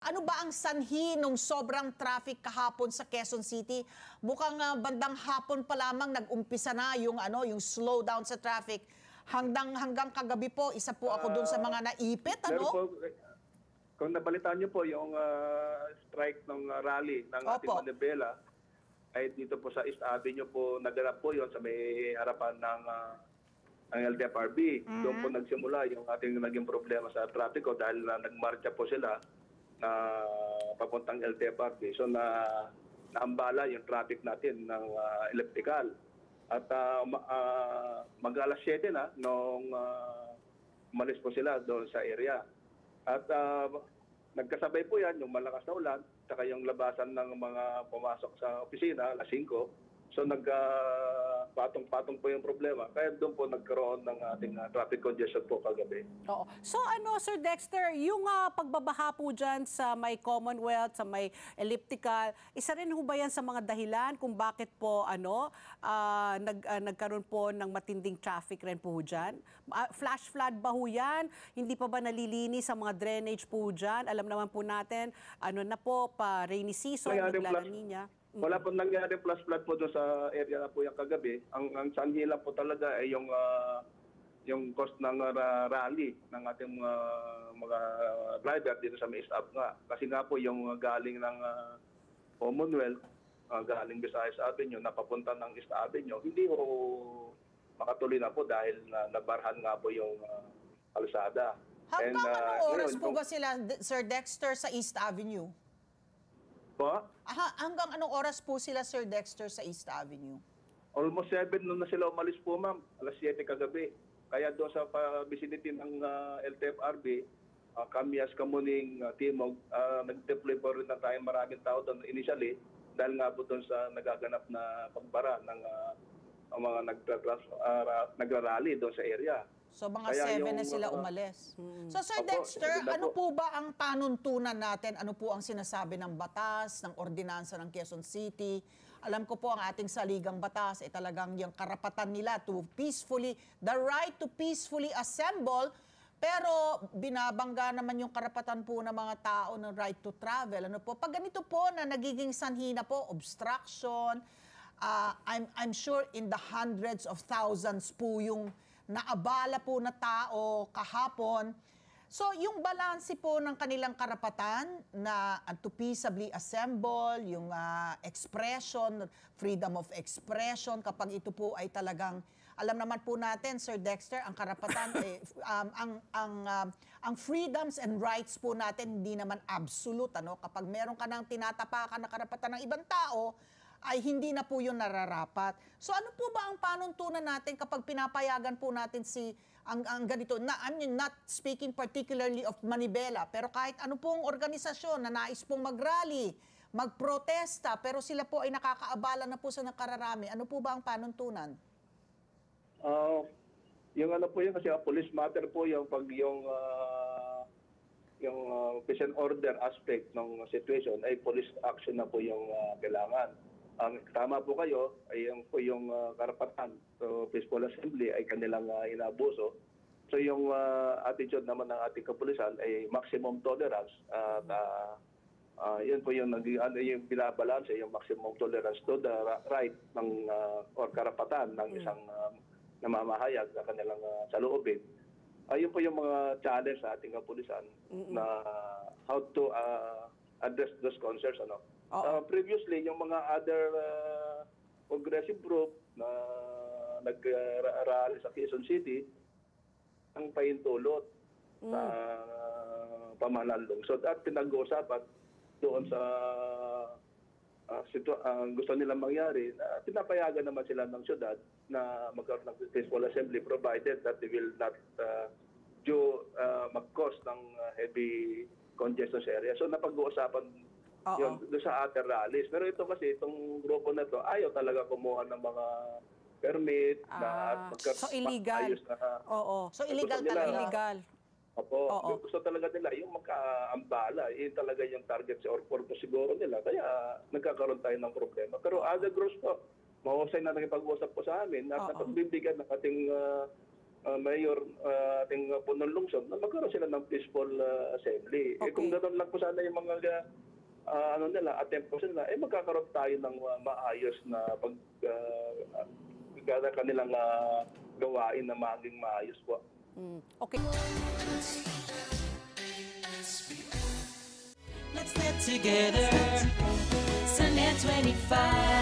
Ano ba ang sanhi nung sobrang traffic kahapon sa Quezon City? Mukhang bandang hapon pa lamang nag-umpisa na yung yung slowdown sa traffic. Hanggang kagabi po, isa po ako dun sa mga naipit, Meron po, kung nabalitaan niyo po yung strike ng rally ng ating Opo. Manibela, ay dito po sa East Avenue po naganap po yon sa may harapan ng LTFRB. Doon po nagsimula yung ating naging problema sa trapiko dahil nagmarcha po sila na papuntang LTFRB. So naambala yung traffic natin ng electrical. At mag-alas 7 na nung umalis po sila doon sa area. At nagkasabay po yan, yung malakas na ulan, saka yung labasan ng mga pumasok sa opisina, alas 5. So nagpatong-patong po yung problema. Kaya doon po nagkaroon ng ating traffic congestion po kagabi. Oo. So Sir Dexter, yung pagbabaha po dyan sa may Commonwealth, sa may elliptical, isa rin ho ba yan sa mga dahilan kung bakit po nagkaroon po ng matinding traffic rin po dyan? Flash flood ba ho yan? Hindi pa ba nalilinis sa mga drainage po dyan? Alam naman po natin, na po, pa rainy season, naglalaninya. Wala po nangyari plus flood po doon sa area na po yung kagabi. Ang sanhi lang po talaga ay yung cost ng rally ng ating mga driver dito sa East Ave nga. Kasi nga po yung galing ng Commonwealth, galing Visayas Avenue, napapunta ng East Avenue, hindi po makatuloy na po dahil nabarhan nga po yung kalsada. Hanggang anong oras po ba sila, Sir Dexter, sa East Avenue? Po? Hanggang anong oras po sila, Sir Dexter, sa East Avenue? Almost 7 nung na sila umalis po, ma'am. Alas 7 kagabi. Kaya doon sa vicinity ng LTFRB, Camias, Kamuning, Timog, nag-deploy po rin na tayo maraming tao doon initially dahil nga po doon sa nagaganap na pagbara ng mga nagrarally doon sa area. So mga 7 na sila umalis. So Sir Dexter, ano po ba ang panuntunan natin? Ano po ang sinasabi ng batas, ng ordinansa ng Quezon City? Alam ko po ang ating saligang batas ay talagang yung karapatan nila to peacefully, the right to peacefully assemble, pero binabangga naman yung karapatan po ng mga tao ng right to travel. Ano po? Pag ganito po na nagiging sanhi na po, obstruction, I'm sure in the hundreds of thousands po yung naabala po na tao kahapon. So, yung balanse po ng kanilang karapatan na to peaceably assemble, yung expression, freedom of expression, kapag ito po ay talagang, alam naman po natin, Sir Dexter, ang karapatan, ang freedoms and rights po natin, hindi naman absolute. Kapag meron ka ng tinatapakan na karapatan ng ibang tao, ay hindi na po yun nararapat. So ano po ba ang panuntunan natin kapag pinapayagan po natin ang ganito? I'm not speaking particularly of Manibela, pero kahit ano pong organisasyon na nais pong mag-rally, magprotesta, pero sila po ay nakakaabala na po sa nakararami. Ano po ba ang panuntunan? Yung ano po yun, kasi police matter po yung pag yung peace and order aspect ng situation ay police action na po yung kailangan. Ang tama po kayo ay yung karapatan so peaceful assembly ay kanilang inabuso. So yung attitude naman ng ating kapulisan ay maximum tolerance at yun po yung yung binabalanse yung maximum tolerance to the right ng or karapatan ng isang namamahayag sa kanilang saloobin. Ayun po yung mga challenge sa ating kapulisan na how to address those concerns. Previously, yung mga other progressive group na nag-rally sa Quezon City, ang pahintulot sa pamahalaan lungsod at pinag-uusapan doon sa gusto nilang mangyari na pinapayagan naman sila ng syudad na magkaroon ng peaceful assembly provided that they will not mag-cause ng heavy congestion sa area. So napag-uusapan yun doon sa other rallies. Pero ito kasi, itong grupo na to ayaw talaga kumuha ng mga permit na so illegal. So illegal talaga. Illegal. Opo. Gusto talaga nila yung magkaambala. Yun talaga yung target or purpose siguro nila. Kaya nagkakaroon tayo ng problema. Pero other groups po, mahusay na nakipag-usap po sa amin at napagbibigyan ng ating mayor, ating punong lungsod, na magkaroon sila ng peaceful assembly. Okay. Kung ganoon lang po sana yung mga attempt po sila, magkakaroon tayo ng maayos na kanilang gawain na maging maayos po. Okay. Let's get together. Sunday 25.